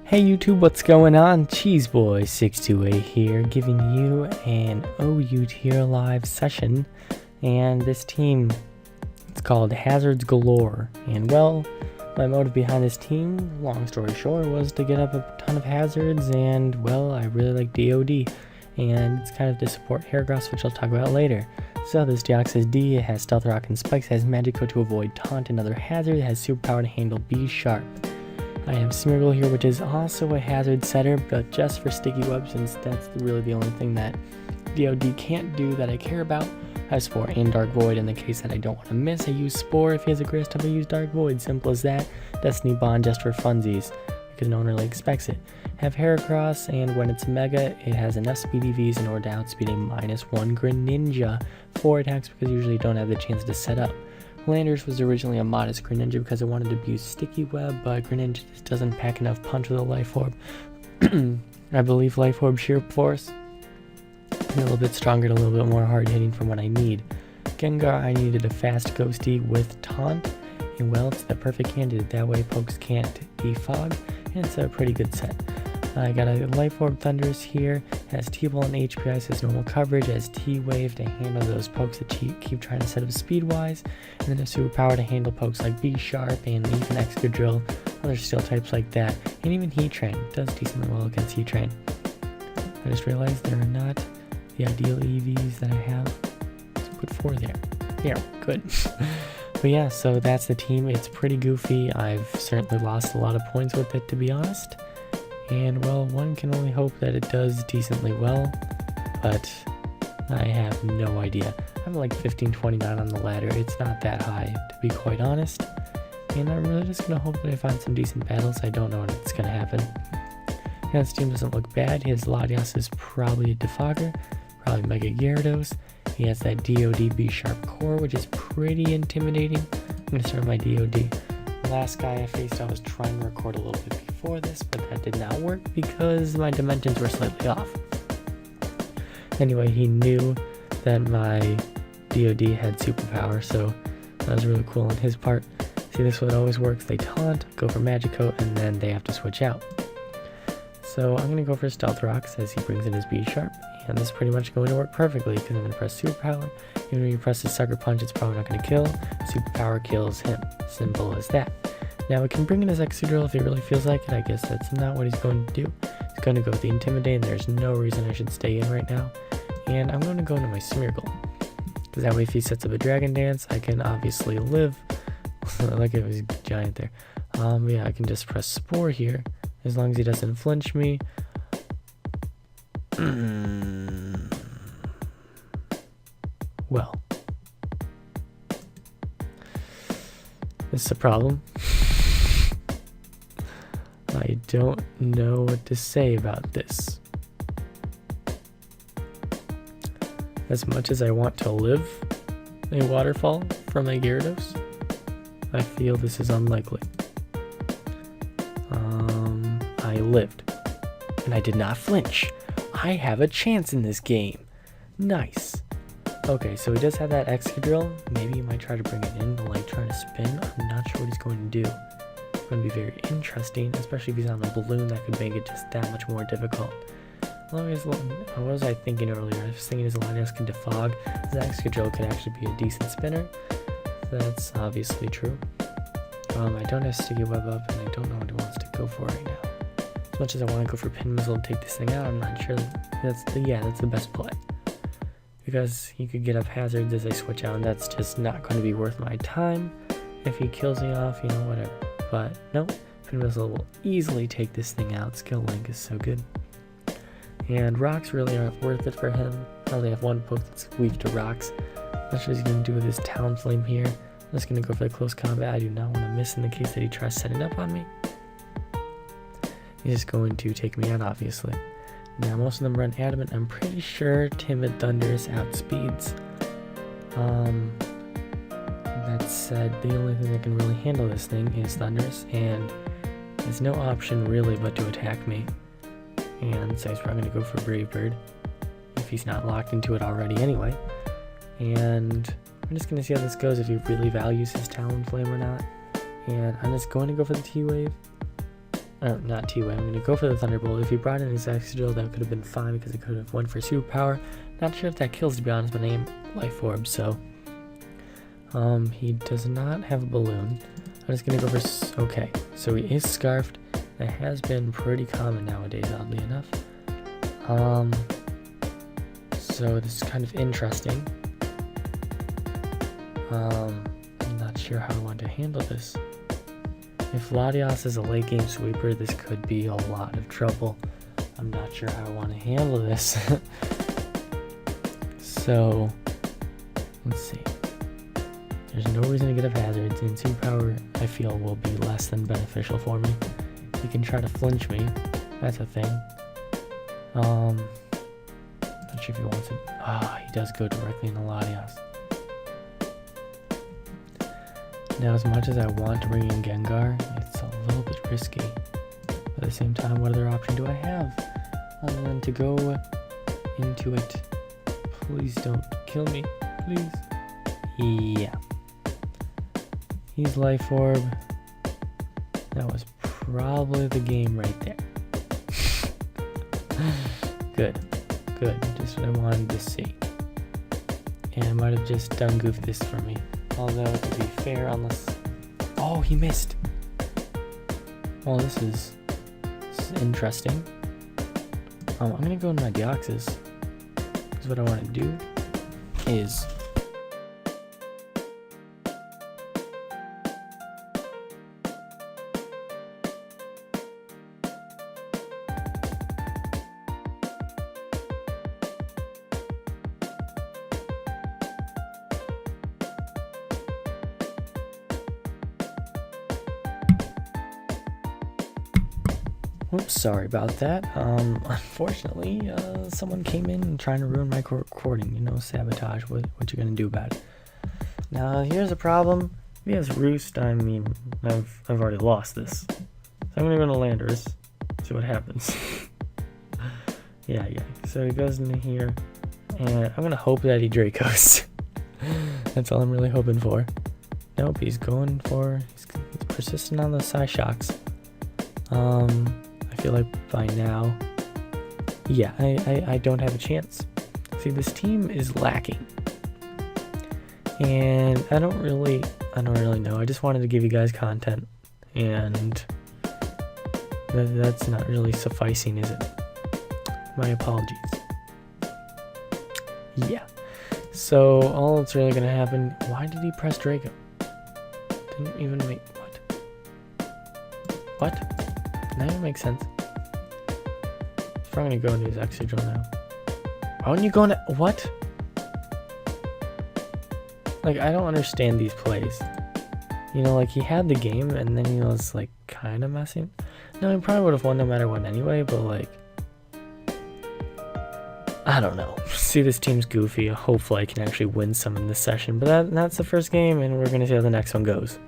Hey YouTube, what's going on? Cheeseboy628 here, giving you an OU tier live session, and this team, it's called Hazards Galore, and well, my motive behind this team, long story short, was to get up a ton of hazards, and well, I really like DOD, and it's kind of to support Heracross, which I'll talk about later. So this Deox has D, it has Stealth Rock and Spikes, it has Magico to avoid Taunt and other hazards, it has Superpower to handle B Sharp. I have Smeargle here, which is also a hazard setter, but just for sticky webs, since that's really the only thing that DOD can't do that I care about. I have Spore and Dark Void in the case that I don't want to miss. I use Spore. If he has a grass type, I use Dark Void. Simple as that. Destiny Bond just for funsies, because no one really expects it. Have Heracross, and when it's Mega, it has enough speedy Vs in order to outspeed a -1 Greninja for attacks, because usually you don't have the chance to set up. Landers was originally a modest Greninja because I wanted to use Sticky Web, but Greninja just doesn't pack enough punch with a Life Orb. I believe Life Orb Sheer Force is a little bit stronger and a little bit more hard hitting from what I need. Gengar, I needed a fast Ghosty with Taunt, and well, it's the perfect candidate. That way pokes can't defog, and it's a pretty good set. I got a Life Orb Thunders here, has T-Ball and HPI, so it's normal coverage, has T-Wave to handle those pokes that keep trying to set up speed-wise, and then a Superpower to handle pokes like B-Sharp and even Excadrill, other steel types like that, and even Heatran does decently well against Heatran. I just realized there are not the ideal EVs that I have, so put 4 there. Yeah, good. But yeah, so that's the team. It's pretty goofy. I've certainly lost a lot of points with it, to be honest. And well, one can only hope that it does decently well, but I have no idea. I'm like 1529 on the ladder. It's not that high, to be quite honest. And I'm really just going to hope that I find some decent battles. I don't know when it's going to happen. Yeah, this team doesn't look bad. His Latias is probably a Defogger, probably Mega Gyarados. He has that DOD B Sharp core, which is pretty intimidating. I'm going to start my DOD. The last guy I faced, I was trying to record a little bit before this, but that did not work because my dimensions were slightly off. Anyway, he knew that my DOD had superpower, so that was really cool on his part. See, this one always works. They taunt, go for Magico, and then they have to switch out. So I'm going to go for Stealth Rock, as he brings in his B Sharp, and this is pretty much going to work perfectly because I'm going to press Superpower. Even when you press the Sucker Punch, it's probably not going to kill. Superpower kills him. Simple as that. Now it can bring in his Excadrill if he really feels like it. I guess that's not what he's going to do. He's going to go with the Intimidate, and there's no reason I should stay in right now. And I'm going to go into my Smeargle, because that way if he sets up a Dragon Dance, I can obviously live. Like it was giant there. Yeah, I can just press Spore here, as long as he doesn't flinch me. Well, this is a problem. I don't know what to say about this. As much as I want to live a waterfall from a Gyarados, I feel this is unlikely. I lived, and I did not flinch. I have a chance in this game. Nice. Okay, so he does have that Excadrill. Maybe he might try to bring it in to like try to spin. I'm not sure what he's going to do. It's going to be very interesting, especially if he's on a balloon. That could make it just that much more difficult. What was I thinking earlier? I was thinking his Latias can defog. His Excadrill could actually be a decent spinner. That's obviously true. I don't have Sticky Web up, and I don't know what he wants to go for right now. As much as I want to go for Pin Missile to take this thing out, I'm not sure. That's the best play. Because he could get up hazards as I switch out, and that's just not going to be worth my time. If he kills me off, you know, whatever. But no, Pin Missile will easily take this thing out. Skill Link is so good. And rocks really aren't worth it for him. I only have one poke that's weak to rocks. Not sure what he's going to do with his Talon Flame here. I'm just going to go for the close combat. I do not want to miss in the case that he tries setting up on me. He's just going to take me out, obviously. Now, most of them run Adamant. I'm pretty sure Timid Thunders outspeeds. That said, the only thing that can really handle this thing is Thunders, and there's no option really but to attack me. And so he's probably going to go for Brave Bird, if he's not locked into it already anyway. And I'm just going to see how this goes, if he really values his Talon Flame or not. And I'm just going to go for the T-Wave. or not T-Way, I'm going to go for the Thunderbolt. If he brought in his Exegil, that could have been fine because it could have went for Superpower. Not sure if that kills, to be honest, but I am Life Orb, so... he does not have a balloon. I'm just going to go for... Okay, so he is Scarfed. That has been pretty common nowadays, oddly enough. So this is kind of interesting. I'm not sure how I want to handle this. If Latios is a late game sweeper, this could be a lot of trouble. I'm not sure how I want to handle this. So, let's see. There's no reason to get up hazards, and Superpower I feel will be less than beneficial for me. He can try to flinch me. That's a thing. Not sure if he wants it. He does go directly into Latios. Now, as much as I want to bring in Gengar, it's a little bit risky. But at the same time, what other option do I have other than to go into it? Please don't kill me, please. Yeah. He's Life Orb. That was probably the game right there. Good. Just what I wanted to see. And I might have just done goofed this for me. Although, to be fair, unless... Oh, he missed! Well, this is interesting. I'm going to go into my Deoxys. Because what I want to do is... Oops, sorry about that. Unfortunately, someone came in trying to ruin my recording. You know, sabotage. What you gonna do about it? Now, here's a problem. If he has Roost, I mean, I've already lost this. So I'm gonna go into Landers, see what happens. yeah. So he goes into here, and I'm gonna hope that he Dracos. That's all I'm really hoping for. Nope, he's going for... He's persistent on those Psyshocks. I feel like by now, yeah, I don't have a chance. See, this team is lacking, and I don't really know. I just wanted to give you guys content, and that's not really sufficing, is it? My apologies. Yeah. So all that's really gonna happen. Why did he press Draco? Didn't even make what? That doesn't make sense. He's probably gonna go into his Exegil now. Why wouldn't you go into what? Like, I don't understand these plays. You know, like, he had the game and then he was like kind of messing. No, he probably would have won no matter what anyway, but like, I don't know. See, this team's goofy. Hopefully I can actually win some in this session, but that's the first game, and we're gonna see how the next one goes.